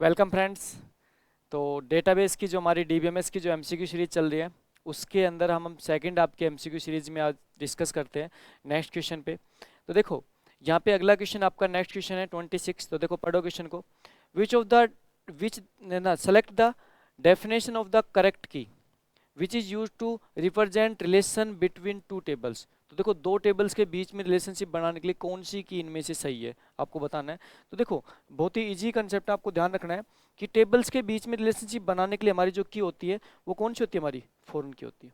Welcome friends. तो database की जो हमारी डीबीएमएस की जो एमसीक्यू सीरीज चल रही है उसके अंदर हम सेकंड आपके एमसीक्यू सीरीज में आज डिस्कस करते हैं नेक्स्ट क्वेश्चन पे। तो देखो यहाँ पे अगला क्वेश्चन आपका नेक्स्ट क्वेश्चन है 26। तो देखो पढ़ो क्वेश्चन को। विच ऑफ द विच ना select the definition of the correct key which is use to represent relation between two tables. तो देखो दो टेबल्स के बीच में रिलेशनशिप बनाने के लिए कौन सी की इनमें से सही है आपको बताना है। तो देखो बहुत ही इजी कंसेप्ट आपको ध्यान रखना है कि टेबल्स के बीच में रिलेशनशिप बनाने के लिए हमारी जो की होती है वो कौन सी होती है, हमारी फॉरेन की होती है।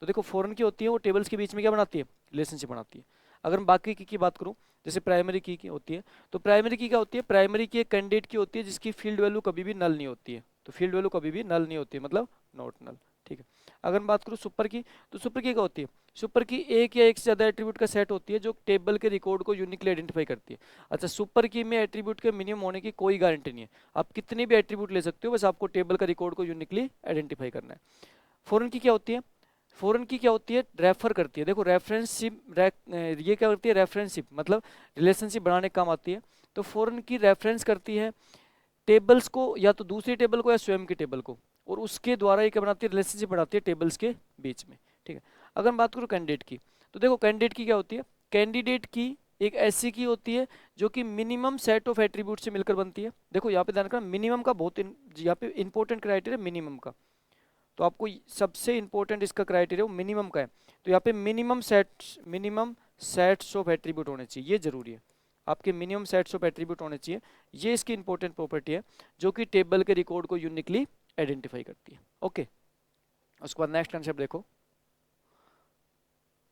तो देखो फॉरेन की होती है वो टेबल्स के बीच में क्या बनाती है, रिलेशनशिप बनाती है। अगर मैं बाकी की बात करूँ जैसे प्राइमरी की होती है, तो प्राइमरी की क्या होती है, प्राइमरी की एक कैंडिडेट की होती है जिसकी फील्ड वैल्यू कभी भी नल नहीं होती है। तो फील्ड वैल्यू कभी भी नल नहीं होती है, मतलब नॉट नल। ठीक है। अगर मैं बात करूँ सुपर की, तो सुपर की क्या होती है, सुपर की एक या एक से ज्यादा एट्रीब्यूट का सेट होती है जो टेबल के रिकॉर्ड को यूनिकली आइडेंटिफाई करती है। अच्छा, सुपर की में एट्रीब्यूट के मिनिमम होने की कोई गारंटी नहीं है। आप कितने भी एट्रीब्यूट ले सकते हो, बस आपको टेबल का रिकॉर्ड को यूनिकली आइडेंटिफाई करना है। फॉरेन की क्या होती है, फॉरेन की क्या होती है, रेफर करती है। देखो रेफरेंसशिप ये क्या करती है, रेफरेंसशिप मतलब रिलेशनशिप बनाने का काम आती है। तो फॉरेन की रेफरेंस करती है टेबल्स को, या तो दूसरी टेबल को या स्वयं की टेबल को, और उसके द्वारा ये क्या बनाती है, रिलेशनशिप बनाती है टेबल्स के बीच में। ठीक है। अगर मैं बात करूँ कैंडिडेट की, तो देखो कैंडिडेट की क्या होती है, कैंडिडेट की एक ऐसी की होती है जो कि मिनिमम सेट ऑफ एट्रीब्यूट से मिलकर बनती है। देखो यहाँ पे ध्यान रखना, मिनिमम का बहुत यहाँ पे इंपॉर्टेंट क्राइटेरिया मिनिमम का। तो आपको सबसे इंपॉर्टेंट इसका क्राइटेरिया वो मिनिमम का है। तो यहाँ पे मिनिमम सेट्स ऑफ एट्रीब्यूट होने चाहिए, ये जरूरी है। आपके मिनिमम सेट्स ऑफ एट्रीब्यूट होने चाहिए, ये इसकी इंपॉर्टेंट प्रॉपर्टी है जो कि टेबल के रिकॉर्ड को यूनिकली आइडेंटिफाई करती है। ओके। उसके बाद नेक्स्ट कंसेप्ट देखो।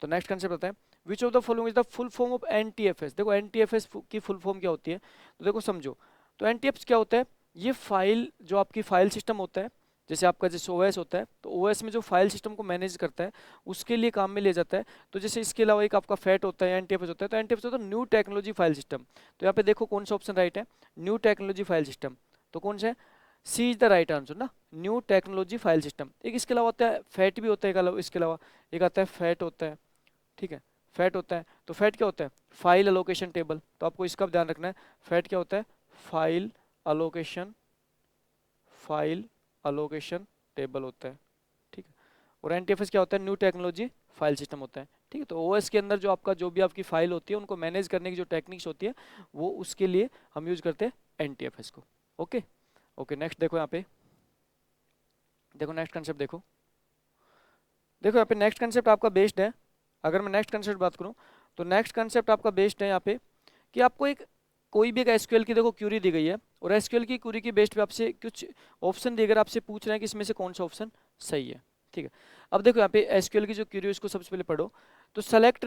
तो नेक्स्ट कंसेप्ट आता है which of the following is the full form of NTFS. देखो एनटीएफएस की फुल फॉर्म क्या होती है, तो देखो समझो। तो एनटीएफएस क्या होता है, ये फाइल जो आपकी फाइल सिस्टम होता है, जैसे आपका जैसे ओएस होता है, तो ओएस में जो फाइल सिस्टम को मैनेज करता है उसके लिए काम में ले जाता है। तो जैसे इसके अलावा एक आपका फैट होता है, एनटीएफएस होता है। तो एनटीएफएस होता है न्यू टेक्नोलॉजी फाइल सिस्टम। तो यहाँ पे देखो कौन सा ऑप्शन राइट है, न्यू टेक्नोलॉजी फाइल सिस्टम। तो कौन सा है, C is the right answer ना, न्यू टेक्नोलॉजी फाइल सिस्टम। एक इसके अलावा होता है फैट भी होता है, इसके अलावा एक आता है फैट होता है। ठीक है। फैट होता है, तो फैट क्या होता है, फाइल अलोकेशन टेबल। तो आपको इसका भी ध्यान रखना है, फैट क्या होता है, file allocation file allocation table होता है। ठीक है। और एनटीएफएस क्या होता है, न्यू टेक्नोलॉजी फाइल सिस्टम होता है। ठीक है। तो ओएस के अंदर जो आपका जो भी आपकी फाइल होती है उनको मैनेज करने की जो टेक्निक्स होती है वो उसके लिए हम यूज करते हैं एनटीएफएस को। ओके। ओके नेक्स्ट देखो यहाँ पे, देखो नेक्स्ट कंसेप्ट देखो। देखो यहाँ पे नेक्स्ट कंसेप्ट आपका बेस्ड है। अगर मैं नेक्स्ट कंसेप्ट बात करूँ, तो नेक्स्ट कंसेप्ट आपका बेस्ड है यहाँ पे कि आपको एक कोई भी एक एसक्यूएल की देखो क्यूरी दी गई है, और एसक्यूएल की क्यूरी की बेस्ड पे आपसे कुछ ऑप्शन देकर आपसे पूछ रहे हैं कि इसमें से कौन सा ऑप्शन सही है। ठीक है। अब देखो यहाँ पे एसक्यूएल की जो क्यूरी है उसको सबसे पहले पढ़ो। तो select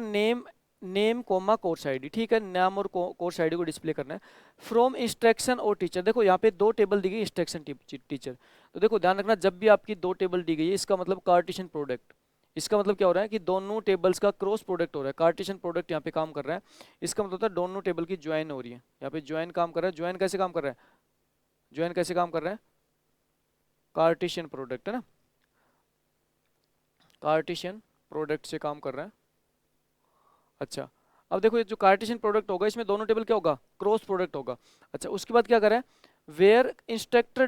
name comma course ID. ठीक है, नाम और कोर्स आईडी को डिस्प्ले करना है फ्रॉम इंस्ट्रक्शन और टीचर। देखो यहाँ पे दो टेबल दी गई, इंस्ट्रक्शन टीचर। तो देखो ध्यान रखना, जब भी आपकी दो टेबल दी गई है इसका मतलब कार्टेशियन प्रोडक्ट। इसका मतलब क्या हो रहा है कि दोनों टेबल्स का क्रॉस प्रोडक्ट हो रहा है, कार्टेशियन प्रोडक्ट यहाँ पे काम कर रहा है। इसका मतलब होता है दोनों टेबल की ज्वाइन हो रही है। यहाँ पे ज्वाइन काम कर रहा है, ज्वाइन कैसे काम कर रहा है, ज्वाइन कैसे काम कर रहा है, कार्टेशियन प्रोडक्ट है ना, कार्टेशियन प्रोडक्ट से काम कर रहा है। अच्छा, अब देखो ये जो कार्टेशियन प्रोडक्ट होगा इसमें दोनों टेबल क्या होगा, क्रॉस प्रोडक्ट होगा। अच्छा, उसके बाद क्या कर रहा है, where instructor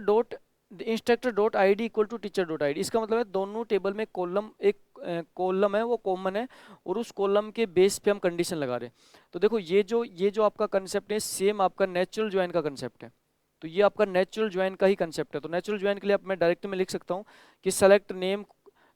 dot I D equal to teacher dot I D. इसका मतलब है दोनों टेबल में कॉलम, एक कॉलम है वो कॉमन है, और उस कॉलम के बेस पे हम कंडीशन लगा रहे हैं। तो देखो ये जो आपका कंसेप्ट है सेम आपका नेचुरल ज्वाइन का कंसेप्ट है। तो ये आपका नेचुरल ज्वाइन का ही कंसेप्ट है। तो नेचुरल ज्वाइन के लिए मैं डायरेक्ट में लिख सकता हूँ कि सेलेक्ट नेम।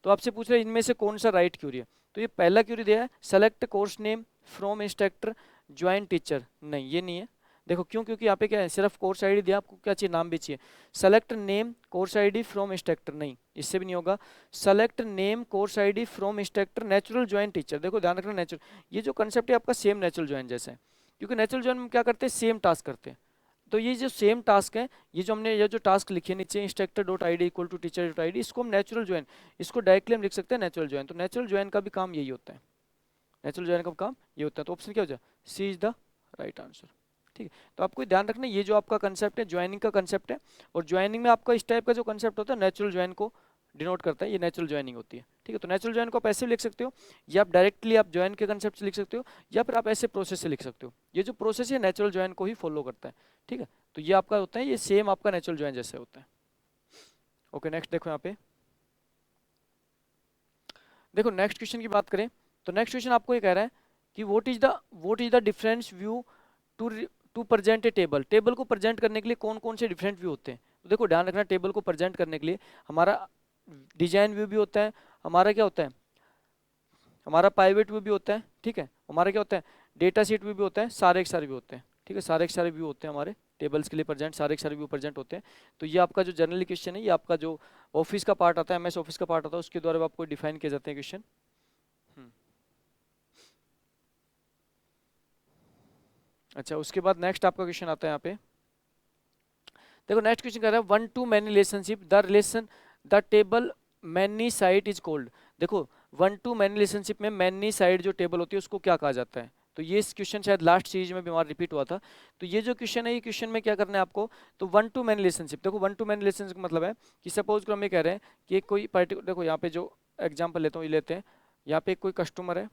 तो आपसे पूछ रहे हैं इनमें से कौन सा राइट क्यूरी है, तो ये पहला क्यूरी दिया है select course name from instructor join teacher. नहीं, ये नहीं है। देखो क्यों, क्योंकि यहाँ पे क्या है, सिर्फ कोर्स आईडी दिया, आपको क्या चाहिए, नाम भी चाहिए। Select name course ID from instructor, नहीं, इससे भी नहीं होगा। Select name course ID from instructor natural join teacher. देखो ध्यान रखना, नेचुरल, ये जो कंसेप्ट है आपका सेम नेचुरल ज्वाइन जैसा है, क्योंकि नेचुरल ज्वाइन में क्या करते हैं, सेम टास्क करते हैं। तो ये जो सेम टास्क है, ये जो हमने ये जो टास्क लिखे नीचे instructor dot I D equal to teacher dot I D, इसको हम नेचुरल ज्वाइन, इसको डायरेक्टली हम लिख सकते हैं नेचुरल ज्वाइन। तो नेचुरल ज्वाइन का भी काम यही होता है, नेचुरल ज्वाइन का काम ये होता है। तो ऑप्शन क्या हो जाए, सी इज द राइट आंसर। ठीक है। तो आपको ध्यान रखना, ये जो आपका कंसेप्ट है ज्वाइनिंग का कंसेप्ट है, और ज्वाइनिंग में आपका इस टाइप का जो कंसेप्ट होता है नेचुरल ज्वाइन को डिनोट करता है, ये नेचुरल ज्वाइनिंग होती है। ठीक है, तो नेचुरल ज्वाइन को आप ऐसे भी लिख सकते हो, या आप डायरेक्टली आप ज्वाइन के कंसेप्ट से लिख सकते हो, या फिर आप ऐसे प्रोसेस से लिख सकते हो। ये जो प्रोसेस है नेचुरल ज्वाइन को ही फॉलो करता है। ठीक है, तो ये आपका होता है, ये सेम आपका नेचुरल ज्वाइन जैसे होता है। ओके, नेक्स्ट देखो यहाँ पे, देखो नेक्स्ट क्वेश्चन की बात करें तो नेक्स्ट क्वेश्चन आपको ये कह रहा है कि what is the difference view to to present a table. Table को प्रेजेंट करने के लिए कौन कौन से डिफरेंट व्यू होते हैं। तो देखो ध्यान रखना, टेबल को प्रेजेंट करने के लिए हमारा डिजाइन व्यू भी होता है, हमारा क्या होता है, हमारा पाइवेट व्यू भी होता है। ठीक है, हमारा क्या होता है, डेटा शीट व्यू भी होता है, सारे के सारे व्यू होते हैं। ठीक है, सारे के सारे व्यू होते हैं हमारे टेबल्स के लिए प्रेजेंट, सारे के सारे व्यू प्रेजेंट होते हैं। तो ये आपका जो जनरल क्वेश्चन है, ये आपका जो ऑफिस का पार्ट आता है, एमएस ऑफिस का पार्ट आता है, उसके द्वारा आपको डिफाइन किए जाते हैं क्वेश्चन। अच्छा, उसके बाद नेक्स्ट आपका क्वेश्चन आता है यहाँ पे, देखो नेक्स्ट क्वेश्चन कह रहा है 1 to many relationship, the relation the table many side is called. देखो 1 to many रिलेशनशिप में मैनी साइड जो टेबल होती है उसको क्या कहा जाता है। तो ये क्वेश्चन शायद लास्ट सीरीज में भी हमारा रिपीट हुआ था। तो ये जो क्वेश्चन है, ये क्वेश्चन में क्या करना है आपको, तो 1 to many रिलेशनशिप, देखो 1 to many रिलेशनशिप का मतलब है कि सपोज करो हम ये कह रहे हैं कि कोई पर्टिकुलर, देखो यहाँ पे जो एग्जाम्पल लेता हूँ ये लेते हैं, यहाँ पे कोई कस्टमर है,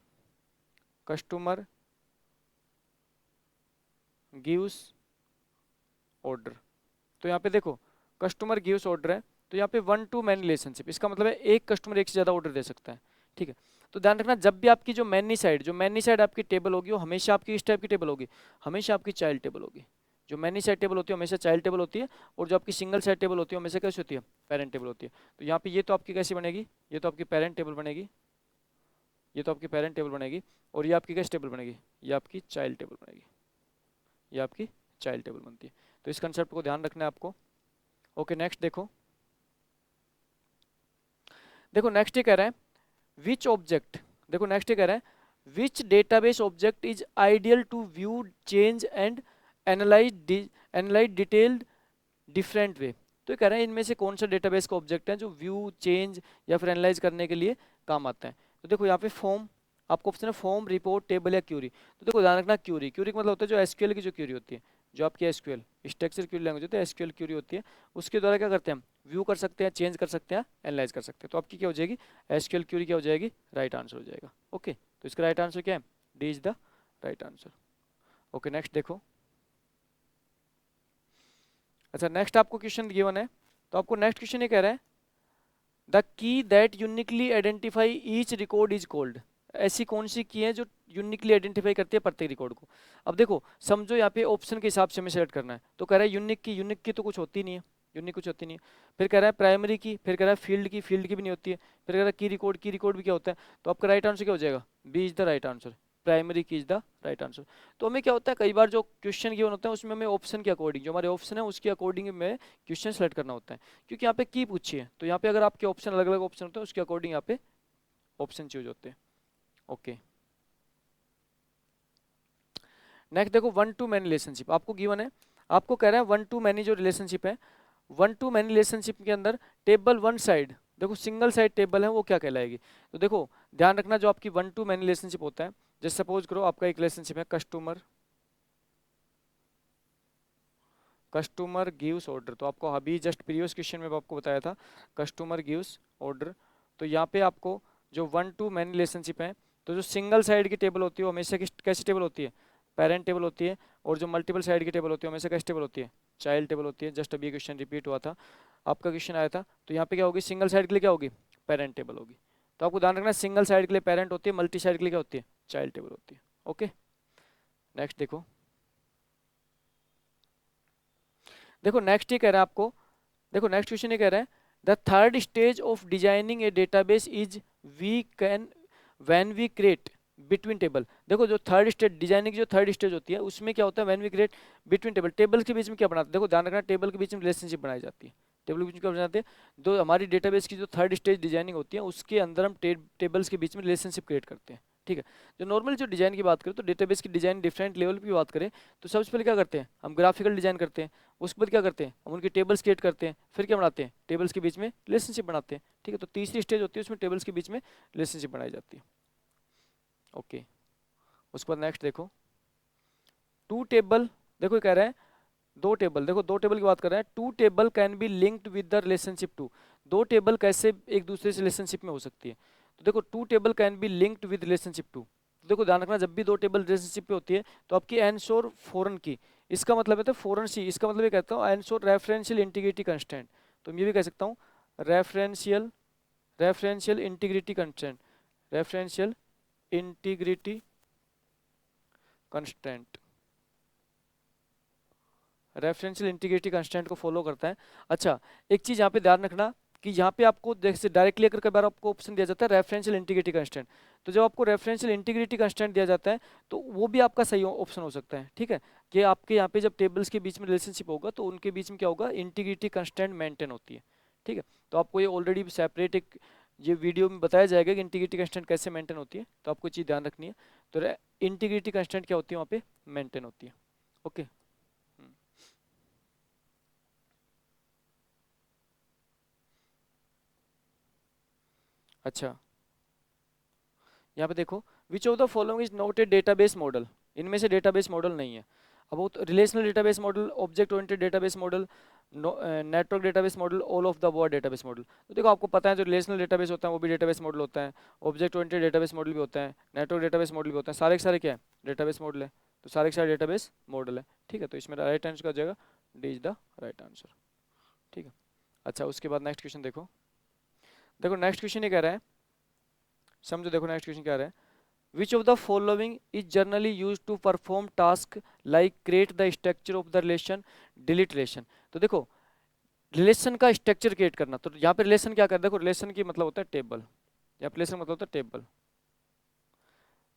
कस्टमर गिव्स ऑर्डर। तो यहाँ पे देखो कस्टमर गिव्स ऑर्डर है, तो यहाँ पे 1 to many रिलेशनशिप, इसका मतलब है एक कस्टमर एक से ज़्यादा ऑर्डर दे सकता है। ठीक है, तो ध्यान रखना जब भी आपकी जो मैनी साइड आपकी टेबल होगी वो हमेशा आपकी इस टाइप की टेबल होगी, हमेशा आपकी चाइल्ड टेबल होगी। जो मैनी साइड टेबल होती है हमेशा चाइल्ड टेबल होती है, और जो आपकी सिंगल साइड टेबल होती है हमेशा कैसी होती है, पेरेंट टेबल होती है। तो यहाँ पे ये तो आपकी कैसी बनेगी, ये तो आपकी पेरेंट टेबल बनेगी, ये तो आपकी पेरेंट टेबल बनेगी, और ये आपकी कैसी टेबल बनेगी, ये आपकी चाइल्ड टेबल बनेगी, ये आपकी चाइल्ड टेबल बनती है। तो इस कंसेप्ट को ध्यान रखना है आपको। ओके, नेक्स्ट देखो, देखो नेक्स्ट ये कह रहा है विच ऑब्जेक्ट, देखो नेक्स्ट ये कह रहा है which database object is ideal to view change and analyse detailed different way. तो ये कह रहा है इनमें से कौन सा डेटाबेस का ऑब्जेक्ट है जो व्यू चेंज या फिर एनालाइज करने के लिए काम आता है। तो देखो यहाँ पे फॉर्म, आपको ऑप्शन है फॉर्म, रिपोर्ट, टेबल या क्यूरी। तो देखो ध्यान रखना, क्यूरी का मतलब होता है जो एसक्यूएल की जो क्यूरी होती है, जो आपकी एसक्यूएल स्ट्रक्चर क्यूरी लैंग्वेज होती है, एसक्यूएल क्यूरी होती है, उसके द्वारा क्या करते हैं हम व्यू कर सकते हैं, चेंज कर सकते हैं, एनालाइज कर सकते हैं। तो आपकी क्या हो जाएगी, एसक्यूएल क्यूरी क्या हो जाएगी, राइट आंसर हो जाएगा। ओके, तो इसका राइट आंसर क्या है, D is the right answer. Okay, next देखो, अच्छा नेक्स्ट आपको क्वेश्चन गिवन है, तो आपको नेक्स्ट क्वेश्चन ये कह रहा है the key that uniquely identify each record is called. ऐसी कौन सी की है जो यूनिकली आइडेंटिफाई करती है प्रत्येक रिकॉर्ड को। अब देखो समझो यहाँ पे ऑप्शन के हिसाब से हमें सेलेक्ट करना है, तो कह रहा है यूनिक की तो कुछ होती नहीं है, यूनिक कुछ होती नहीं है। फिर कह रहा है प्राइमरी की, फिर कह रहा है फील्ड की भी नहीं होती है, फिर कह रहा है की रिकॉर्ड भी क्या होता है। तो आपका राइट आंसर क्या हो जाएगा, B is the right answer, primary key is the right answer. तो हमें क्या होता है, कई बार जो क्वेश्चन गिवन होता है उसमें हमें ऑप्शन के अकॉर्डिंग, जो हमारे ऑप्शन है उसके अकॉर्डिंग में क्वेश्चन सेलेक्ट करना होता है, क्योंकि यहाँ पे की पूछी है, तो यहाँ पे अगर आपके ऑप्शन अलग अलग ऑप्शन होते हैं उसके अकॉर्डिंग यहाँ पे ऑप्शन चूज होते हैं। ओके, नेक्स्ट देखो 1 to many रिलेशनशिप आपको गिवन है, आपको कह रहा है 1 to many जो रिलेशनशिप है, 1 to many रिलेशनशिप के अंदर टेबल वन साइड, देखो सिंगल साइड टेबल है वो क्या कहलाएगी। तो देखो ध्यान रखना जो आपकी 1 to many रिलेशनशिप होता है, जैसे सपोज करो आपका एक रिलेशनशिप है कस्टमर गिव्स ऑर्डर। तो आपको अभी जस्ट प्रीवियस क्वेश्चन में आपको बताया था कस्टमर गिव्स ऑर्डर। तो यहाँ पे आपको जो 1 to many रिलेशनशिप है, तो जो सिंगल साइड की टेबल होती है वो हमेशा कैसी टेबल होती है, पेरेंट टेबल होती है, और जो मल्टीपल साइड की टेबल होती है हमेशा कैसी टेबल होती है, चाइल्ड टेबल होती है। जस्ट अभी क्वेश्चन रिपीट हुआ था, आपका क्वेश्चन आया था। तो यहाँ पे क्या होगी, सिंगल साइड के लिए क्या होगी, पेरेंट टेबल होगी। तो आपको ध्यान रखना सिंगल साइड के लिए पेरेंट होती है, मल्टी साइड के लिए क्या होती है, चाइल्ड टेबल होती है। ओके, नेक्स्ट देखो, देखो नेक्स्ट ये कह रहा है आपको, देखो नेक्स्ट क्वेश्चन ये कह रहा है the third stage of designing a database is we can when we create between table. देखो जो थर्ड स्टेज डिजाइनिंग की जो थर्ड स्टेज होती है उसमें क्या होता है, when we create between table, table के बीच में क्या बनाते हैं। देखो ध्यान रखना टेबल के बीच में रिलेशनशिप बनाई जाती है, टेबल के बीच में क्या बनाते हैं, जो हमारी डेटाबेस की जो थर्ड स्टेज डिजाइनिंग होती है उसके अंदर हम टेबल्स के बीच में रिलेशनशिप क्रिएट करते हैं। ठीक है, जो नॉर्मल जो डिजाइन की बात करें तो डेटाबेस की डिजाइन डिफरेंट लेवल की बात करें तो सबसे पहले क्या करते हैं, हम ग्राफिकल डिजाइन करते हैं, उसके बाद क्या करते हैं, हम उनके टेबल्स क्रिएट करते हैं, फिर क्या बनाते हैं, टेबल्स के बीच में रिलेशनशिप बनाते हैं। ठीक है, तो तीसरी स्टेज होती है उसमें टेबल्स के बीच में रिलेशनशिप बनाई जाती है। ओके, उसके बाद नेक्स्ट देखो टू टेबल, देखो ये कह रहा है दो टेबल, देखो दो टेबल की बात कर रहे हैं, two table can be linked with the relationship to. दो टेबल कैसे एक दूसरे से रिलेशनशिप में हो सकती है? तो देखो two table can be linked with relationship to. तो देखो ध्यान रखना, जब भी दो टेबल रिलेशनशिप पे होती है तो आपकी एनशोर फॉरन की, इसका मतलब है तो फॉरन सी, इसका मतलब ये कहता हूँ एनशोर रेफरेंशियल इंटीग्रिटी कंस्टेंट। तो मैं ये भी कह सकता हूँ referential referential integrity constant, referential integrity constant, referential integrity constant को फॉलो करता है। अच्छा, एक चीज यहाँ पे ध्यान रखना कि यहाँ पे आपको जैसे डायरेक्टली अगर कई बार आपको ऑप्शन दिया जाता है रेफरेंशियल इंटीग्रिटी कंस्टेंट, तो जब आपको रेफरेंशियल इंटीग्रिटी कंस्टेंट दिया जाता है तो वो भी आपका सही ऑप्शन हो सकता है, ठीक है, कि आपके यहाँ पे जब टेबल्स के बीच में रिलेशनशिप होगा तो उनके बीच में क्या होगा, इंटीग्रिटी कंस्टेंट मेंटेन होती है, ठीक है। तो आपको ये ऑलरेडी सेपरेट एक ये वीडियो में बताया जाएगा कि इंटीग्रिटी कंस्टेंट कैसे मेंटेन होती है, तो आपको चीज़ ध्यान रखनी है। तो इंटीग्रिटी कंस्टेंट क्या होती है वहाँ पे, मेंटेन होती है। ओके। अच्छा, यहाँ पे देखो, विच of the following is not a database model, इनमें से डेटाबेस मॉडल नहीं है। अब वो relational database model, object oriented database model, network database model, all of the above database model. तो देखो आपको पता है जो रिलेशनल डेटाबेस होता है वो भी डेटाबेस मॉडल होता है, ऑब्जेक्ट ओरिएंटेड डेटाबेस मॉडल भी होता है, नेटवर्क डेटाबेस मॉडल भी होता है, सारे के सारे क्या है, डेटाबेस मॉडल है। तो सारे के सारे डेटाबेस मॉडल है, ठीक है। तो इसमें राइट आंसर का हो जाएगा, D is the right answer, ठीक है। अच्छा, उसके बाद नेक्स्ट क्वेश्चन देखो, देखो नेक्स्ट क्वेश्चन ये कह रहा है, समझो, देखो नेक्स्ट क्वेश्चन क्या रहा है, which of the following is generally used to perform task like create the structure of the relation, delete relation। तो देखो रिलेशन का स्ट्रक्चर क्रिएट करना, तो यहाँ पे रिलेशन क्या कर, देखो रिलेशन की मतलब होता है टेबल, या रिलेशन मतलब होता है टेबल,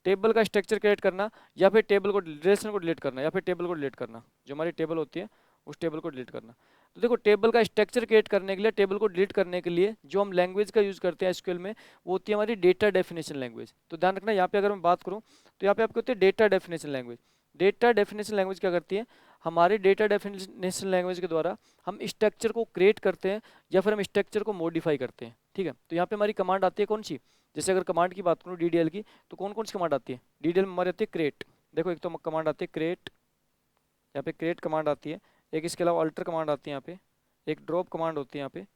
टेबल का स्ट्रक्चर क्रिएट करना, या फिर टेबल को, रिलेशन को डिलीट करना, या फिर टेबल को डिलीट करना, जो हमारी टेबल होती है उस टेबल को डिलीट करना। तो देखो टेबल का स्ट्रक्चर क्रिएट करने के लिए, टेबल को डिलीट करने के लिए जो हम लैंग्वेज का यूज करते हैं एसक्यूएल में, वो होती है हमारी डेटा डेफिनेशन लैंग्वेज। तो ध्यान रखना यहाँ पे अगर मैं बात करूँ तो यहाँ पे आपकी होती है data definition language. Data definition language क्या करती है, हमारे डेटा डेफिनेशन लैंग्वेज के द्वारा हम स्ट्रक्चर को क्रिएट करते हैं या फिर हम स्ट्रक्चर को मॉडिफाई करते हैं, ठीक है। तो यहाँ पे हमारी कमांड आती है कौन सी, जैसे अगर कमांड की बात करूँ डीडीएल की, तो कौन कौन सी कमांड आती है डीडीएल में, हमारी आती है क्रिएट, देखो एक तो कमांड आती है क्रिएट, यहाँ पे क्रिएट कमांड आती है, एक इसके अलावा अल्टर कमांड आती है यहाँ पे, एक ड्रॉप कमांड होती है यहाँ पे,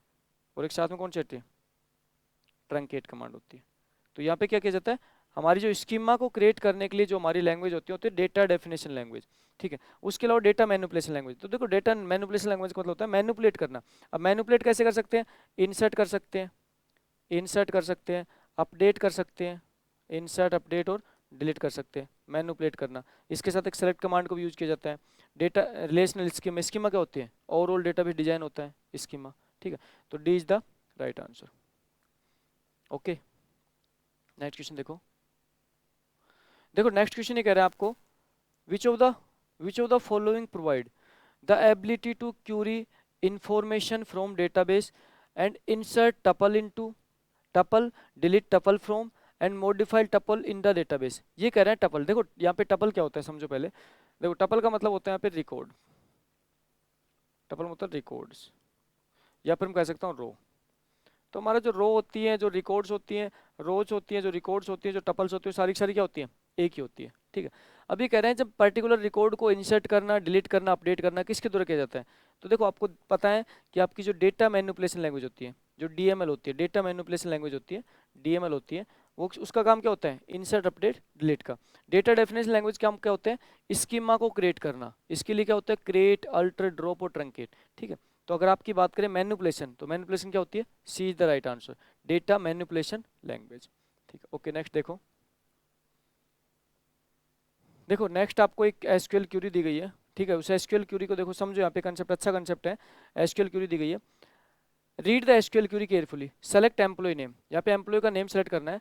और एक साथ में कौन सी आती है, ट्रंकेट कमांड होती है। तो यहाँ पे क्या किया जाता है, हमारी जो स्कीमा को क्रिएट करने के लिए जो हमारी लैंग्वेज होती है डेटा डेफिनेशन लैंग्वेज, ठीक है। उसके अलावा डेटा मैनिपुलेशन लैंग्वेज, तो देखो डेटा मैनिपुलेशन लैंग्वेज का मतलब होता है मैनिपुलेट करना। अब मैनिपुलेट कैसे कर सकते हैं, इंसर्ट कर सकते हैं, इंसर्ट कर सकते हैं, अपडेट कर सकते हैं, इंसर्ट अपडेट और डिलीट कर सकते हैं, मैनिपुलेट करना। इसके साथ एक सेलेक्ट कमांड को भी यूज किया जाता है। डेटा रिलेशनल स्कीमा, स्कीमा क्या होती है, ओवरऑल डेटाबेस डिजाइन होता है स्कीमा, ठीक है। तो D is the right answer. Okay, next question देखो, देखो नेक्स्ट क्वेश्चन ये कह रहा है आपको, which of the which of the following provide the ability to query information from database and insert tuple into tuple, delete tuple from and modify tuple in the database. ये कह रहे हैं tuple, देखो यहाँ पे टपल क्या होता है समझो पहले, देखो टपल का मतलब होता है यहाँ पे रिकॉर्ड, टपल मतलब रिकॉर्ड्स, या फिर मैं कह सकता हूँ रो। तो हमारा जो रो होती है, जो रिकॉर्ड्स होती हैं, रोज होती हैं, जो रिकॉर्ड्स होती हैं, जो टपल्स होती है, सारी की सारी क्या होती है, एक ही होती है, ठीक है। अभी कह रहे हैं जब पर्टिकुलर रिकॉर्ड को इंसर्ट करना, डिलीट करना, अपडेट करना किसके द्वारा किया जाता है, तो देखो आपको पता है कि आपकी जो डेटा मैनिपुलेशन लैंग्वेज होती है, जो डीएमएल होती है, डेटा मैनिपुलेशन लैंग्वेज होती है, डीएमएल होती है, वो उसका काम क्या होता है, इंसर्ट अपडेट डिलीट का। डेटा डेफिनेशन लैंग्वेज काम क्या होता है, स्कीमा को क्रिएट करना, इसके लिए क्या होता है, क्रिएट, अल्टर, ड्रॉप और ट्रंकेट, ठीक है। तो अगर आपकी बात करें मैनिपुलेशन, तो मैनिपुलेशन क्या होती है, C is the right answer, data manipulation language, ठीक है। ओके, नेक्स्ट देखो, देखो नेक्स्ट आपको एक एसक्यूएल क्यूरी दी गई है, ठीक है। उस एसक्यूएल क्यूरी को देखो, समझो यहाँ पे कंसेप्ट, अच्छा कंसेप्ट है। एसक्यूएल क्यूरी दी गई है, read the SQL query carefully, select employee name, यहाँ पे एम्प्लॉय का नेम सेलेक्ट करना है,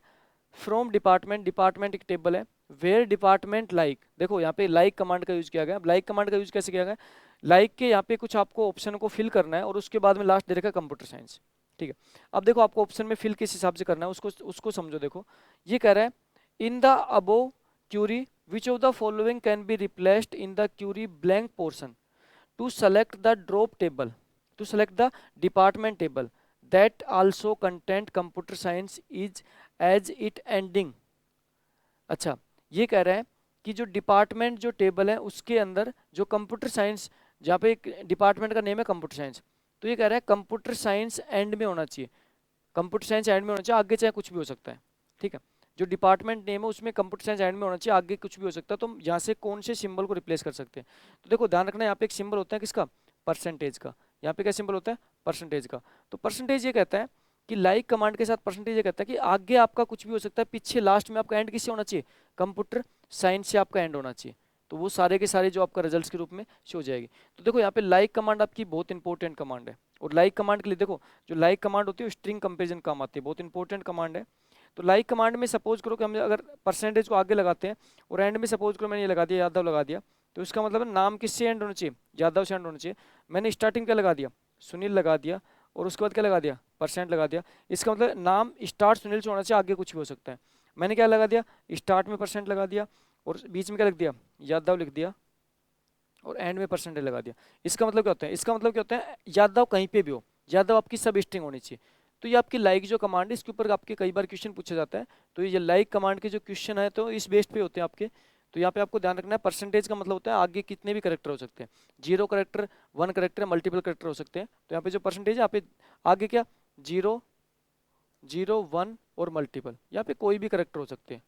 फ्रॉम डिपार्टमेंट, डिपार्टमेंट एक टेबल है, वेयर डिपार्टमेंट लाइक, देखो यहाँ पे लाइक कमांड का यूज किया गया। लाइक कमांड का यूज कैसे किया गया, लाइक के यहाँ पे कुछ आपको ऑप्शन को फिल करना है और उसके बाद में लास्ट दे रखा कंप्यूटर साइंस, ठीक है। अब देखो आपको ऑप्शन में फिल किस हिसाब से करना है उसको उसको समझो। देखो ये कह रहा है, in the above query which of the following can be replaced in the query blank portion to select the drop table, to select the department table that also content computer science is as it ending। अच्छा, ये कह रहा है कि जो department जो table है उसके अंदर जो कंप्यूटर साइंस जहाँ पे एक डिपार्टमेंट का नेम है कंप्यूटर साइंस, तो ये कह रहा है कंप्यूटर साइंस एंड में होना चाहिए, कंप्यूटर साइंस एंड में होना चाहिए, आगे चाहे कुछ भी हो सकता है, ठीक है। जो डिपार्टमेंट नेम है उसमें कंप्यूटर साइंस एंड में होना चाहिए, आगे कुछ भी हो सकता है। तो हम यहाँ से कौन से सिंबल को रिप्लेस कर सकते हैं? तो देखो ध्यान रखना, यहाँ पे एक सिंबल होता है किसका? परसेंटेज का। यहाँ पे क्या सिंबल होता है? परसेंटेज का। तो परसेंटेज ये कहता है कि लाइक कमांड के साथ परसेंटेज ये कहता है कि आगे आपका कुछ भी हो सकता है, पीछे लास्ट में आपका एंड किससे होना चाहिए? कंप्यूटर साइंस से आपका एंड होना चाहिए। तो वो सारे के सारे जो आपका रिजल्ट्स के रूप में शो हो जाएगी। तो देखो यहाँ पे लाइक कमांड आपकी बहुत इंपॉर्टेंट कमांड है, और लाइक कमांड के लिए देखो जो लाइक कमांड होती है स्ट्रिंग कंपेरिजन काम आती है, बहुत इंपॉर्टेंट कमांड है। तो लाइक कमांड में सपोज करो कि हम अगर परसेंटेज को आगे लगाते हैं और एंड में सपोज करो मैंने ये लगा दिया, यादव लगा दिया, तो इसका मतलब है नाम किससे एंड होना चाहिए? यादव से एंड होना चाहिए। मैंने स्टार्टिंग क्या लगा दिया? सुनील लगा दिया, और उसके बाद क्या लगा दिया? परसेंट लगा दिया। इसका मतलब नाम स्टार्ट सुनील से होना चाहिए, आगे कुछ भी हो सकता है। मैंने क्या लगा दिया? स्टार्ट में परसेंट लगा दिया, और बीच में क्या लिख दिया? यादव लिख दिया, और एंड में परसेंटेज लगा दिया। इसका मतलब क्या होता है? इसका मतलब क्या होता है? यादव कहीं पे भी हो, यादव आपकी सब स्ट्रिंग होनी चाहिए। तो ये आपकी लाइक जो कमांड है, इसके ऊपर आपके कई बार क्वेश्चन पूछा जाता है। तो ये लाइक कमांड के जो क्वेश्चन है तो इस बेस्ड पे होते हैं आपके। तो यहाँ पे आपको ध्यान रखना है, परसेंटेज का मतलब होता है आगे कितने भी करेक्टर हो सकते हैं, 0 करेक्टर, 1 करेक्टर, मल्टीपल करेक्टर हो सकते हैं। तो यहाँ पे जो परसेंटेज है, यहाँ पे आगे क्या? 0, 0, 1 और मल्टीपल, यहाँ पे कोई भी करेक्टर हो सकते हैं,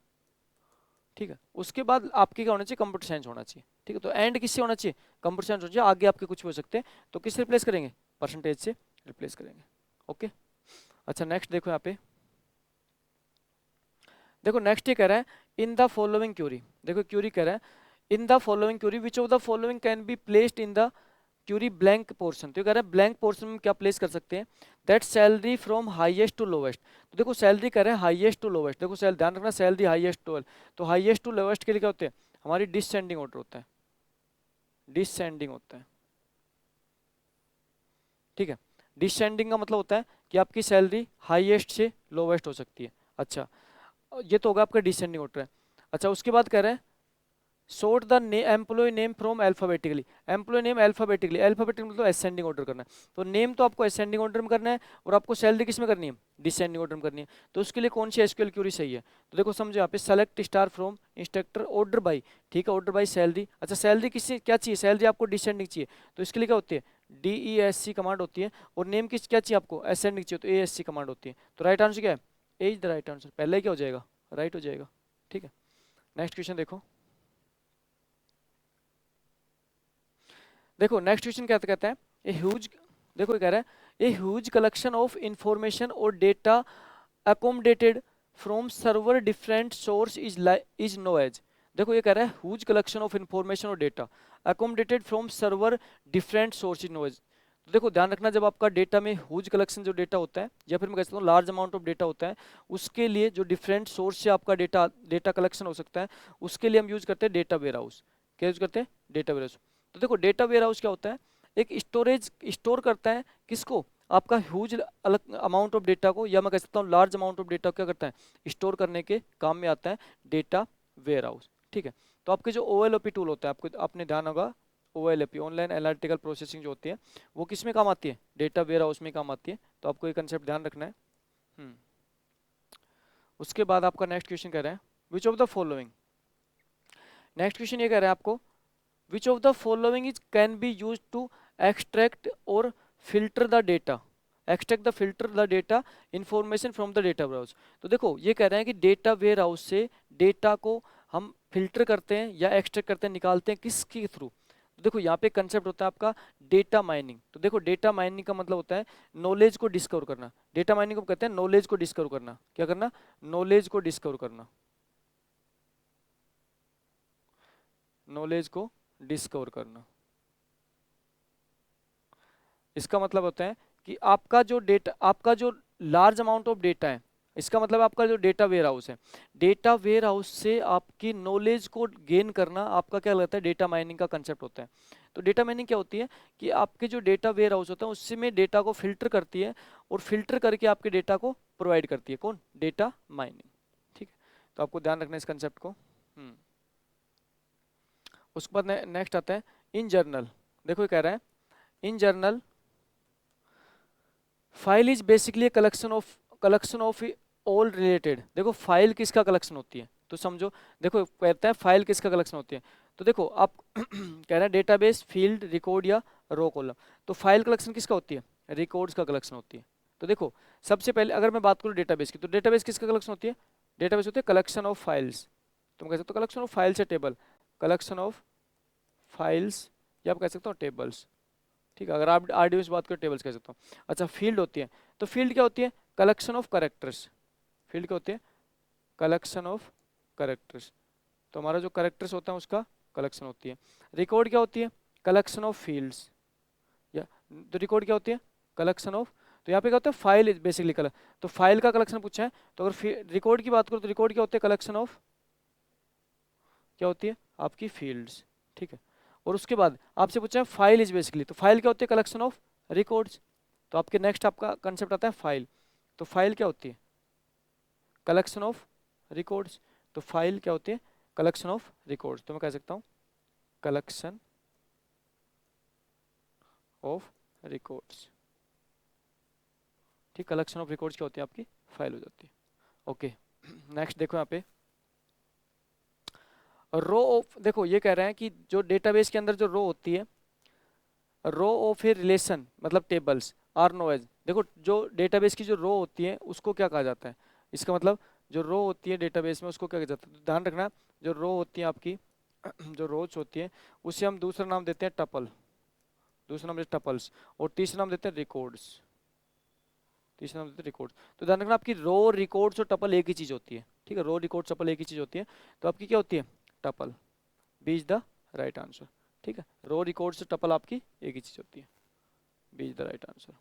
ठीक है। उसके बाद आपके क्या होना चाहिए? कंप्यूटर साइंस होना चाहिए, ठीक है। तो एंड किससे होना चाहिए? कंप्यूटर साइंस होना चाहिए, आगे आपके कुछ भी हो सकते हैं। तो किससे रिप्लेस करेंगे? परसेंटेज से रिप्लेस करेंगे, ओके। अच्छा नेक्स्ट देखो यहाँ पे, देखो नेक्स्ट ये कह रहा है इन द फॉलोइंग क्यूरी। देखो क्यूरी कह रहा है in the following query which of the following can be placed in the query blank portion. तो कह रहा है ब्लैंक पोर्शन में क्या प्लेस कर सकते हैं? That salary from highest to lowest. तो देखो सैलरी कह रहे हैं हाईएस्ट टू लोवेस्ट, देखो ध्यान रखना सैलरी हाईएस्ट टू, तो हाईएस्ट टू लोवेस्ट के लिए क्या होते हैं? हमारी डिससेंडिंग ऑर्डर होता है, डिससेंडिंग होता है, ठीक है। डिससेंडिंग का मतलब होता है कि आपकी सैलरी हाईएस्ट से लोवेस्ट हो सकती है। अच्छा ये तो होगा आपका डिसेंडिंग ऑर्डर है। अच्छा उसके बाद कह रहे हैं sort the employee name from alphabetically. Employee name alphabetically, alphabetically मतलब असेंडिंग ऑर्डर करना है। तो नेम तो आपको असेंडिंग ऑर्डर में करना है, और आपको सैलरी किस में करनी है? डिसेंडिंग ऑर्डर में करनी है। तो उसके लिए कौन सी एसक्यूएल क्यूरी सही है? तो देखो समझो यहाँ पे select star from instructor order by, ठीक है, ऑर्डर बाई सैलरी। अच्छा सैलरी किससे क्या चाहिए? सैलरी आपको डिसेंडिंग चाहिए, तो इसके लिए क्या होती है? DESC कमांड होती है। और नेम किस क्या चाहिए आपको? असेंडिंग चाहिए, तो ASC कमांड होती है। तो राइट आंसर क्या है? ए इज द राइट आंसर, पहले ही क्या हो जाएगा? राइट हो जाएगा, ठीक है। नेक्स्ट क्वेश्चन देखो, देखो नेक्स्ट क्वेश्चन क्या कहता है? ए ह्यूज, देखो ये कह रहा है a huge collection of information और data accommodated from server different source is known as. देखो ये कह रहा है ह्यूज कलेक्शन ऑफ इंफॉर्मेशन और data accommodated from server different source is known as. तो देखो ध्यान रखना, जब आपका डेटा में ह्यूज कलेक्शन जो डेटा होता है, या फिर मैं कह सकता हूँ लार्ज अमाउंट ऑफ डेटा होता है, उसके लिए जो डिफरेंट सोर्स से आपका डेटा डेटा कलेक्शन हो सकता है, उसके लिए हम यूज करते हैं डेटा वेयर हाउस। क्या यूज करते हैं? Data warehouse. तो देखो डेटा वेयर हाउस क्या होता है? एक स्टोरेज स्टोर करता है किसको? आपका ह्यूज अलग अमाउंट ऑफ डेटा को, या मैं कह सकता हूँ लार्ज अमाउंट ऑफ डेटा क्या करता है? स्टोर करने के काम में आता है डेटा वेयर हाउस, ठीक है। तो आपके जो OLAP टूल होता है, आपको आपने ध्यान होगा OLAP ऑनलाइन एनालिटिकल प्रोसेसिंग जो होती है, वो किस में काम आती है? डेटा वेयर हाउस में काम आती है। तो आपको ये कंसेप्ट ध्यान रखना है। उसके बाद आपका नेक्स्ट क्वेश्चन कह रहा है which of the following, next question ये कह रहा है आपको which of the following is can be used to extract or filter the data, extract the filter the data information from the data warehouse। तो देखो ये कह रहे हैं कि डेटा वेयर हाउस से डेटा को हम फिल्टर करते हैं या एक्सट्रैक्ट करते हैं, निकालते हैं किसके थ्रू? तो देखो यहाँ पे कंसेप्ट होता है आपका डेटा माइनिंग। तो देखो डेटा माइनिंग का मतलब होता है नॉलेज को डिस्कवर करना। डेटा माइनिंग को कहते हैं नॉलेज को डिस्कवर करना। क्या करना? नॉलेज को डिस्कवर करना, नॉलेज को डिस्कवर करना। इसका मतलब होता है कि आपका जो डेटा, आपका जो लार्ज अमाउंट ऑफ डेटा है, इसका मतलब आपका जो डेटा वेयर हाउस है, डेटा वेयर हाउस से आपकी नॉलेज को गेन करना आपका क्या लगता है? डेटा माइनिंग का कंसेप्ट होता है। तो डेटा माइनिंग क्या होती है कि आपके जो डेटा वेयर हाउस होता है उससे में डेटा को फिल्टर करती है, और फिल्टर करके आपके डेटा को प्रोवाइड करती है। कौन? डेटा माइनिंग, ठीक है। तो आपको ध्यान रखना है इस कंसेप्ट को। उसके बाद नेक्स्ट आता है इन जर्नल। देखो ये कह रहा है in general file is basically collection of all related. देखो फाइल किसका कलेक्शन होती है? तो समझो, देखो कहते हैं फाइल किसका कलेक्शन होती है? तो देखो आप कह रहे हैं डेटाबेस फील्ड रिकॉर्ड या रो कॉलम, तो फाइल कलेक्शन किसका होती है, रिकॉर्ड्स का कलेक्शन होती है। तो देखो सबसे पहले अगर मैं बात करूँ डेटाबेस की, तो डेटाबेस किसका कलेक्शन होती है, डेटाबेस होती है कलेक्शन ऑफ फाइल्स। तुम कह सकते हो कलेक्शन ऑफ फाइल्स या टेबल, कलेक्शन ऑफ फाइल्स, या आप कह सकते हो टेबल्स। ठीक है, अगर आप आरडीबी से बात करें टेबल्स कह सकते हो। अच्छा फील्ड होती है, तो फील्ड क्या होती है, कलेक्शन ऑफ करेक्टर्स। फील्ड क्या होती है, कलेक्शन ऑफ करेक्टर्स, तो हमारा जो करेक्टर्स होता है उसका कलेक्शन होती है। रिकॉर्ड क्या होती है, कलेक्शन ऑफ फील्ड्स, या तो रिकॉर्ड क्या होती है, कलेक्शन ऑफ, तो यहाँ पे क्या होता है फाइल बेसिकली कलर, तो फाइल का कलेक्शन पूछा है, तो अगर रिकॉर्ड की बात करो तो रिकॉर्ड क्या होती है, कलेक्शन ऑफ क्या होती है आपकी फील्ड्स। ठीक है, और उसके बाद आपसे पूछा है फाइल इज बेसिकली, तो फाइल क्या होती है, कलेक्शन ऑफ रिकॉर्ड्स। तो आपके नेक्स्ट आपका कंसेप्ट आता है फाइल, तो फाइल क्या होती है, कलेक्शन ऑफ रिकॉर्ड्स। तो फाइल क्या होती है, कलेक्शन ऑफ रिकॉर्ड्स, तो मैं कह सकता हूँ कलेक्शन ऑफ रिकॉर्ड्स। ठीक, कलेक्शन ऑफ रिकॉर्ड्स क्या होती है आपकी फाइल हो जाती है। ओके नेक्स्ट देखो यहाँ पे रो ऑफ, देखो ये कह रहे हैं कि जो डेटाबेस के अंदर जो रो होती है, रो ऑफ ए रिलेशन मतलब टेबल्स आर नो एज, देखो जो डेटाबेस की जो रो होती है उसको क्या कहा जाता है, इसका मतलब जो रो होती है डेटाबेस में उसको क्या कहा जाता है, तो ध्यान रखना जो रो होती है आपकी जो रोज होती है उसे हम दूसरा नाम देते हैं टपल, दूसरा नाम देते हैं टपल्स, और तीसरा नाम देते हैं रिकॉर्ड्स, तीसरा नाम देते हैं रिकॉर्ड्स। तो ध्यान रखना आपकी रो रिकॉर्ड्स और टपल एक ही चीज होती है। ठीक है, रो रिकॉर्ड्स टपल एक ही चीज होती है, तो आपकी क्या होती है tuple, B is the right answer. ठीक है, रो रिकॉर्ड्स से टपल आपकी एक ही चीज होती है, B is the right answer.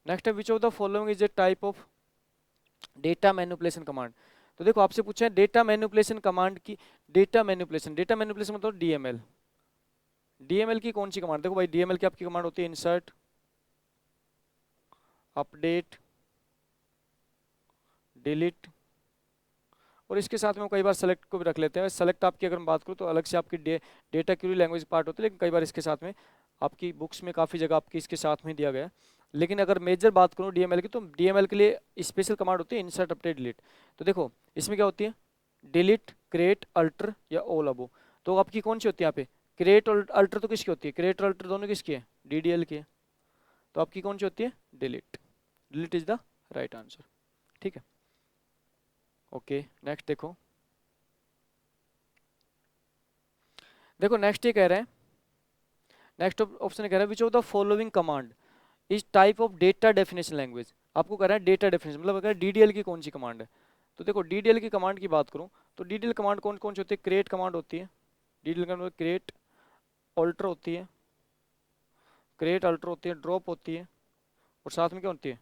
Next है which of the following is a type of data manipulation command. तो देखो आपसे पूछा है डेटा मैनिपुलेशन कमांड की, डेटा मैनिपुलेशन, डेटा मैनिपुलेशन मतलब डीएमएल, डीएमएल की कौन सी कमांड, देखो भाई डीएमएल की आपकी कमांड होती है इंसर्ट, अपडेट, डिलीट, और इसके साथ में कई बार सेलेक्ट को भी रख लेते हैं। सेलेक्ट आपकी अगर मैं बात करूँ तो अलग से आपकी डेटा क्यूरी लैंग्वेज पार्ट होती है, लेकिन कई बार इसके साथ में आपकी बुक्स में काफ़ी जगह आपकी इसके साथ में दिया गया है। लेकिन अगर मेजर बात करूँ डीएमएल की, तो डीएमएल के लिए स्पेशल कमांड होती है इंसर्ट अपडेट डिलीट। तो देखो इसमें क्या होती है, डिलीट, क्रिएट, अल्टर या ऑल अबो, तो आपकी कौन सी होती है यहाँ पे, क्रिएट और अल्टर तो किसकी होती है, क्रिएट और अल्टर दोनों किसकी है, डीडीएल की है, तो आपकी कौन सी होती है delete, delete is the right answer. ठीक है, ओके नेक्स्ट देखो, देखो नेक्स्ट ये कह रहे हैं, नेक्स्ट ऑप्शन कह रहा है which of the following command is type of data definition language, आपको कह रहा है डेटा डेफिनेशन मतलब अगर डीडीएल की कौन सी कमांड है। तो देखो डीडीएल की कमांड की बात करूं तो डीडीएल कमांड कौन कौन सी होती है, क्रिएट कमांड होती है, डीडीएल कमांड क्रिएट, ऑल्टर होती है, क्रिएट अल्टर होती है, ड्रॉप होती है, और साथ में क्या होती है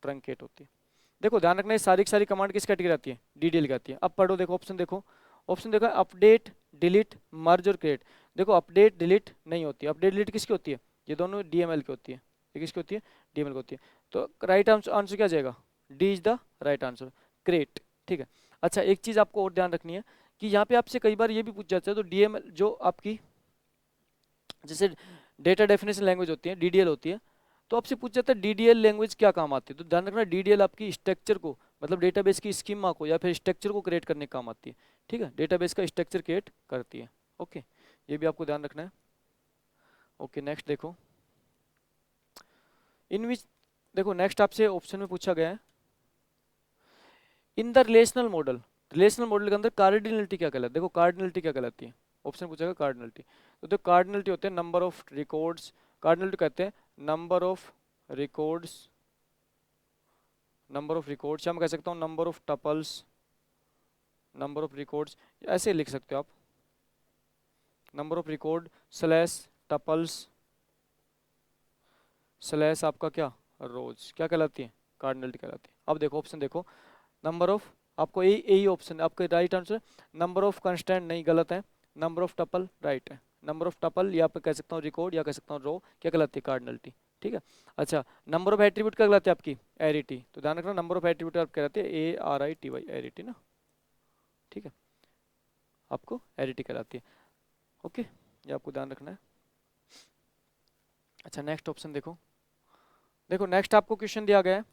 ट्रंकेट होती है। देखो ध्यान रखना ये सारी की सारी कमांड किस कैटेगरी आती है, डीडीएल की आती है। अब पढ़ो, देखो ऑप्शन देखो, ऑप्शन देखो अपडेट, डिलीट, मर्ज और क्रिएट। देखो अपडेट डिलीट नहीं होती, अपडेट डिलीट किसकी होती है, ये दोनों डीएमएल की होती है, ये किसकी होती है डीएमएल की होती है। तो राइट आंसर क्या जाएगा, D is the right answer, create. ठीक है, अच्छा एक चीज आपको और ध्यान रखनी है कि यहाँ पे आपसे कई बार ये भी पूछ जाता है, तो डीएमएल जो आपकी जैसे डेटा डेफिनेशन लैंग्वेज होती है डीडीएल होती है, तो आपसे पूछ जाता है डीडीएल लैंग्वेज क्या काम आती है, तो ध्यान रखना डीडीएल आपकी स्ट्रक्चर को मतलब डेटाबेस की स्कीमा को या फिर स्ट्रक्चर को क्रिएट करने का काम आती है। ठीक है, डेटाबेस का स्ट्रक्चर क्रिएट करती है। ओके, ये भी आपको ध्यान रखना है। ओके नेक्स्ट देखो, इन विच, देखो नेक्स्ट आपसे ऑप्शन में पूछा गया है in the relational model, relational model के अंदर कार्डिनलिटी क्या कहलाती है, देखो कार्डिनलिटी क्या कहलाती है, ऑप्शन पूछेगा कार्डिनलिटी। तो कार्डिनलिटी होते हैं नंबर ऑफ रिकॉर्ड्स, कार्डिनलिटी कहते हैं number of records, number of records, या मैं कह सकता हूँ number of tuples, number of records, ऐसे लिख सकते हो आप, number of record slash tuples slash आपका क्या रोज, क्या कहलाती है कार्डिनलिटी कहलाती है। अब देखो ऑप्शन देखो, नंबर ऑफ, आपको यही ऑप्शन आपका right answer, number of constant नहीं गलत है, नंबर ऑफ टपल राइट है, नंबर ऑफ टपल या पे कह सकता हूँ रिकॉर्ड या कह सकता हूँ रो, क्या कहलाती है कार्डिनलिटी। ठीक है, अच्छा नंबर ऑफ एट्रीब्यूट क्या कहलाती है आपकी एरिटी, तो ध्यान रखना नंबर ऑफ एट्रीब्यूट आप कहलाती है ARITY एरिटी ना। ठीक है, आपको एरिटी कहलाती है। ओके, ये आपको ध्यान रखना है। अच्छा नेक्स्ट ऑप्शन देखो, देखो नेक्स्ट आपको क्वेश्चन दिया गया है,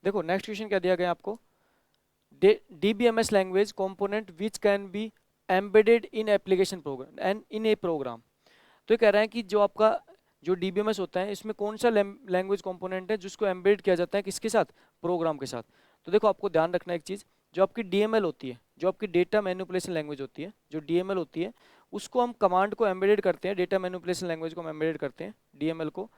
देखो नेक्स्ट क्वेश्चन क्या दिया गया है आपको, DBMS language component which can be embedded in application program and in a program। तो ये कह रहा है कि जो आपका जो डीबीएमएस होता है इसमें कौन सा लैंग्वेज कंपोनेंट है जिसको एम्बेड किया जाता है किसके साथ, प्रोग्राम के साथ। तो देखो आपको ध्यान रखना एक चीज़, जो आपकी डीएमएल होती है, जो आपकी डेटा मैनिपुलेशन लैंग्वेज होती है, जो डीएमएल होती है उसको हम कमांड को एम्बेडेड करते हैं, डेटा मैनिपुलेशन लैंग्वेज को हम एम्बेडेड करते हैं, डीएमएल को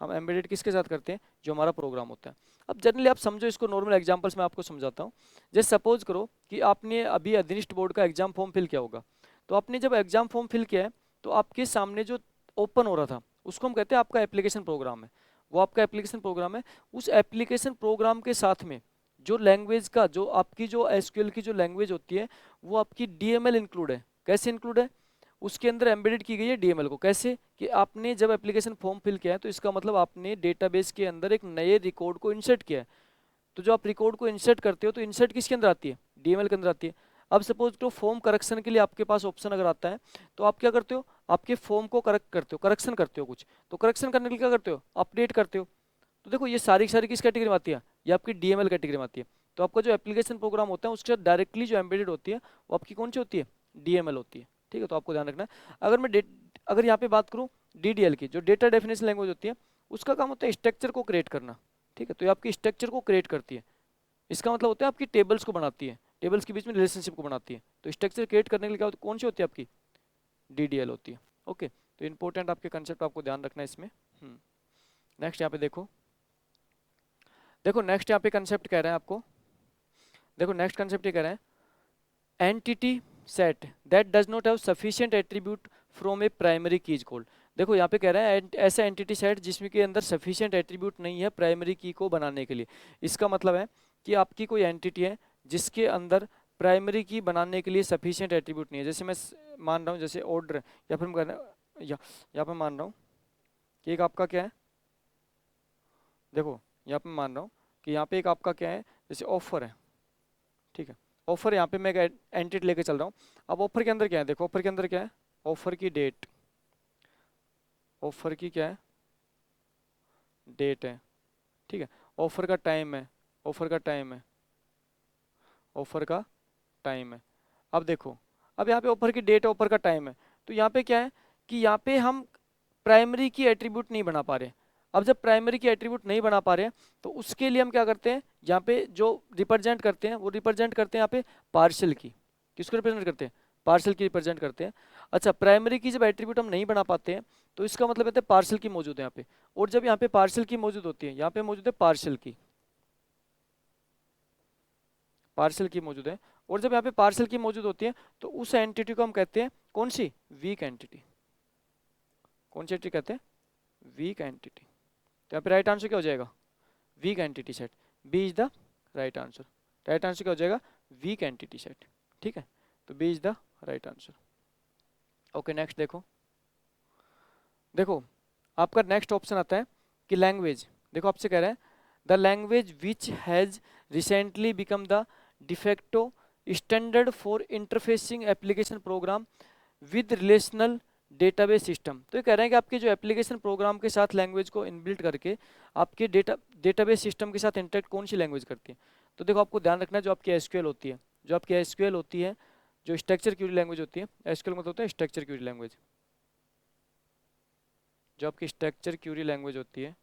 हम एम्बेडेड किसके साथ करते हैं, जो हमारा प्रोग्राम होता है। अब जनरली आप समझो इसको, नॉर्मल एग्जांपल्स में आपको समझाता हूँ। जैसे सपोज करो कि आपने अभी अधनिष्ठ बोर्ड का एग्जाम फॉर्म फिल किया होगा, तो आपने जब एग्जाम फॉर्म फिल किया है तो आपके सामने जो ओपन हो रहा था उसको हम कहते हैं आपका एप्लीकेशन प्रोग्राम है, वो आपका एप्लीकेशन प्रोग्राम है। उस एप्लीकेशन प्रोग्राम के साथ में जो लैंग्वेज का, जो आपकी जो एसक्यूएल की जो लैंग्वेज होती है वो आपकी डीएमएल इंक्लूड है। कैसे इंक्लूड है, उसके अंदर एम्बेडेड की गई है डीएमएल को। कैसे कि आपने जब एप्लीकेशन फॉर्म फिल किया है तो इसका मतलब आपने डेटाबेस के अंदर एक नए रिकॉर्ड को इंसर्ट किया है। तो जो आप रिकॉर्ड को इंसर्ट करते हो तो इंसर्ट किसके अंदर आती है, डीएमएल के अंदर आती है। अब सपोज तो फॉर्म करेक्शन के लिए आपके पास ऑप्शन अगर आता है तो आप क्या करते हो, आपके फॉर्म को करेक्ट करते हो, करेक्शन करते हो कुछ, तो करेक्शन करने के लिए क्या करते हो, अपडेट करते हो। तो देखो ये सारी की सारी किस कैटेगरी में आती है, ये आपकी डीएमएल कैटेगरी में आती है। तो आपका जो एप्लीकेशन प्रोग्राम होता है उसके साथ डायरेक्टली जो एम्बेडेड होती है वो आपकी कौन सी होती है, डीएमएल होती है। ठीक है, तो आपको ध्यान रखना है। अगर यहाँ पे बात करूँ डीडीएल की, जो डेटा डेफिनेशन लैंग्वेज होती है, उसका काम होता है स्ट्रक्चर को क्रिएट करना। ठीक है, तो ये आपकी स्ट्रक्चर को क्रिएट करती है। इसका मतलब होता है आपकी टेबल्स को बनाती है, टेबल्स के बीच में रिलेशनशिप को बनाती है। तो स्ट्रक्चर क्रिएट करने के लिए क्या होती है, कौन सी होती है आपकी, डीडीएल होती है। ओके, तो इंपॉर्टेंट आपके कंसेप्ट आपको ध्यान रखना है इसमें। नेक्स्ट यहाँ पे देखो, नेक्स्ट यहाँ पे कंसेप्ट कह रहे हैं आपको, देखो नेक्स्ट कंसेप्ट ये कह रहे हैं entity set that does not have sufficient attribute from A primary keys called. देखो यहाँ पे कह रहे हैं ऐसा एंटिटी सेट जिसमें के अंदर सफिशिएंट एट्रीब्यूट नहीं है प्राइमरी की को बनाने के लिए। इसका मतलब है कि आपकी कोई एंटिटी है जिसके अंदर प्राइमरी की बनाने के लिए सफिशिएंट एट्रीब्यूट नहीं है। जैसे मैं मान रहा हूँ जैसे ऑर्डर, या फिर मैं यहाँ पे मान रहा हूँ कि एक आपका क्या है, देखो यहाँ पे मान रहा हूँ कि यहाँ पे एक आपका क्या है, जैसे ऑफर है। ठीक है, ऑफर यहाँ पे मैं एक एंटिटी लेके चल रहा हूँ। अब ऑफर के अंदर क्या है, देखो ऑफर के अंदर क्या है, ऑफर की डेट, ऑफर की क्या है, डेट है। ठीक है, ऑफर का टाइम है, ऑफर का टाइम है, ऑफर का टाइम है। अब देखो, अब यहाँ पे ऑफर की डेट है, ऑफर का टाइम है, तो यहाँ पे क्या है कि यहाँ पे हम प्राइमरी की एट्रीब्यूट नहीं बना पा रहे। अब जब प्राइमरी की एट्रीब्यूट नहीं बना पा रहे तो उसके लिए हम क्या करते हैं, यहाँ पे जो रिप्रेजेंट करते हैं वो रिप्रेजेंट करते हैं यहाँ पे पार्शियल की। किसको रिप्रेजेंट करते हैं, पार्शियल की रिप्रेजेंट करते हैं। अच्छा, प्राइमरी की जब एट्रीब्यूट हम नहीं बना पाते हैं तो इसका मतलब है पार्शियल की मौजूद है यहाँ पे। और जब यहाँ पे पार्शियल की मौजूद होती है, यहाँ पे मौजूद है पार्शियल की, पार्शियल की मौजूद है, और जब यहाँ पे पार्शियल की मौजूद होती है तो उस एंटिटी को हम कहते हैं कौन सी, वीक एंटिटी। कौन सी एंटिटी कहते हैं, वीक एंटिटी। तो यहाँ पे राइट आंसर क्या हो जाएगा, weak entity set. B is the right answer. Right answer क्या हो जाएगा, वीक एंटिटी सेट। ठीक है, तो B is the right answer. Okay, next देखो, देखो आपका नेक्स्ट ऑप्शन आता है कि लैंग्वेज। देखो आपसे कह रहा है the language which has recently become the de facto standard for interfacing application program with relational database system. तो ये कह रहे हैं कि आपके जो एप्लीकेशन प्रोग्राम के साथ लैंग्वेज को इनबिल्ट करके आपके डेटाबेस सिस्टम के साथ इंटरेक्ट कौन सी लैंग्वेज करती है। तो देखो आपको ध्यान रखना है, जो आपकी एसक्यूएल होती है, जो आपकी एसक्यूएल होती है, जो स्ट्रक्चर क्यूरी लैंग्वेज होती है, एसक्यूएल मतलब होता है स्ट्रक्चर क्यूरी लैंग्वेज। जो आपकी स्ट्रक्चर क्यूरी लैंग्वेज होती है,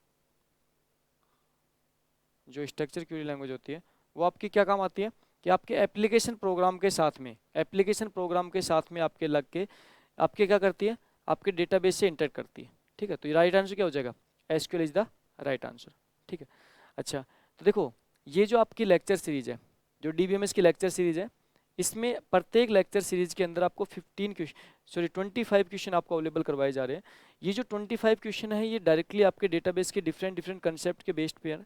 जो स्ट्रक्चर क्यूरी लैंग्वेज होती है वो आपकी क्या काम आती है कि आपके एप्लीकेशन प्रोग्राम के साथ में, एप्लीकेशन प्रोग्राम के साथ में आपके लग के आपके क्या करती है, आपके डेटाबेस से इंटरेक्ट करती है। ठीक है, तो ये राइट आंसर क्या हो जाएगा, SQL is the right answer. ठीक है, अच्छा तो देखो ये जो आपकी लेक्चर सीरीज है, जो डीबीएमएस की लेक्चर सीरीज है, इसमें प्रत्येक लेक्चर सीरीज के अंदर आपको 25 क्वेश्चन आपको अवेलेबल करवाए जा रहे हैं। ये जो 25 क्वेश्चन है ये डायरेक्टली आपके डेटाबेस के डिफरेंट कंसेप्ट के बेस्ड पे है,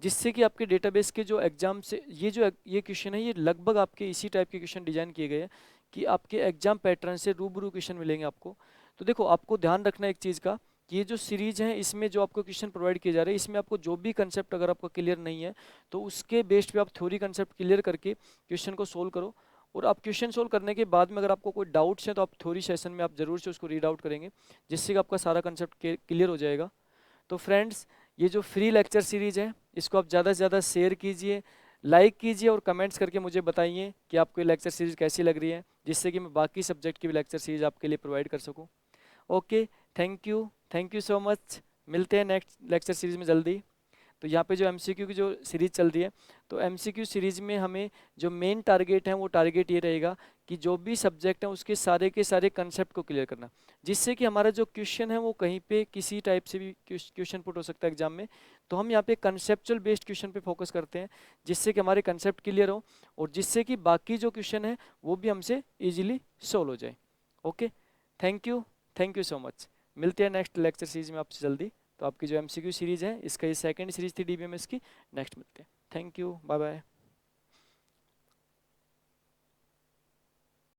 जिससे कि आपके डेटाबेस के जो एग्जाम से ये क्वेश्चन है ये लगभग आपके इसी टाइप के क्वेश्चन डिजाइन किए गए हैं कि आपके एग्जाम पैटर्न से रूबरू क्वेश्चन मिलेंगे आपको। तो देखो आपको ध्यान रखना एक चीज़ का, कि ये जो सीरीज है इसमें जो आपको क्वेश्चन प्रोवाइड किए जा रहे हैं, इसमें आपको जो भी कंसेप्ट अगर आपका क्लियर नहीं है तो उसके बेस्ड पे आप थ्योरी कंसेप्ट क्लियर करके क्वेश्चन को सोल्व करो। और आप क्वेश्चन सोल्व करने के बाद में अगर आपको कोई डाउट्स है तो आप थ्योरी सेशन में आप जरूर से उसको रीड आउट करेंगे, जिससे कि आपका सारा कंसेप्ट क्लियर हो जाएगा। तो फ्रेंड्स, ये जो फ्री लेक्चर सीरीज है इसको आप ज़्यादा से ज़्यादा शेयर कीजिए, लाइक कीजिए और कमेंट्स करके मुझे बताइए कि आपको ये लेक्चर सीरीज कैसी लग रही है, जिससे कि मैं बाकी सब्जेक्ट की भी लेक्चर सीरीज आपके लिए प्रोवाइड कर सकूँ। Okay, thank you so much. मिलते हैं नेक्स्ट लेक्चर सीरीज में जल्दी। तो यहाँ पे जो एमसीक्यू की जो सीरीज चल रही है, तो एमसीक्यू सीरीज में हमें जो मेन टारगेट है वो टारगेट ये रहेगा कि जो भी सब्जेक्ट है उसके सारे के सारे कंसेप्ट को क्लियर करना, जिससे कि हमारा जो क्वेश्चन है वो कहीं पे किसी टाइप से भी क्वेश्चन पुट हो सकता है एग्जाम में। तो हम यहाँ पे कंसेप्चुअल बेस्ड क्वेश्चन पे फोकस करते हैं, जिससे कि हमारे कंसेप्ट क्लियर हो और जिससे कि बाकी जो क्वेश्चन है वो भी हमसे ईजिली सोल्व हो जाए। Okay, thank you thank you so much. मिलते हैं नेक्स्ट लेक्चर सीरीज में आपसे जल्दी। तो आपकी जो एमसीक्यू सीरीज है, इसका ये सेकंड सीरीज थी डीबीएमएस की, नेक्स्ट मिलते हैं। Thank you, bye bye.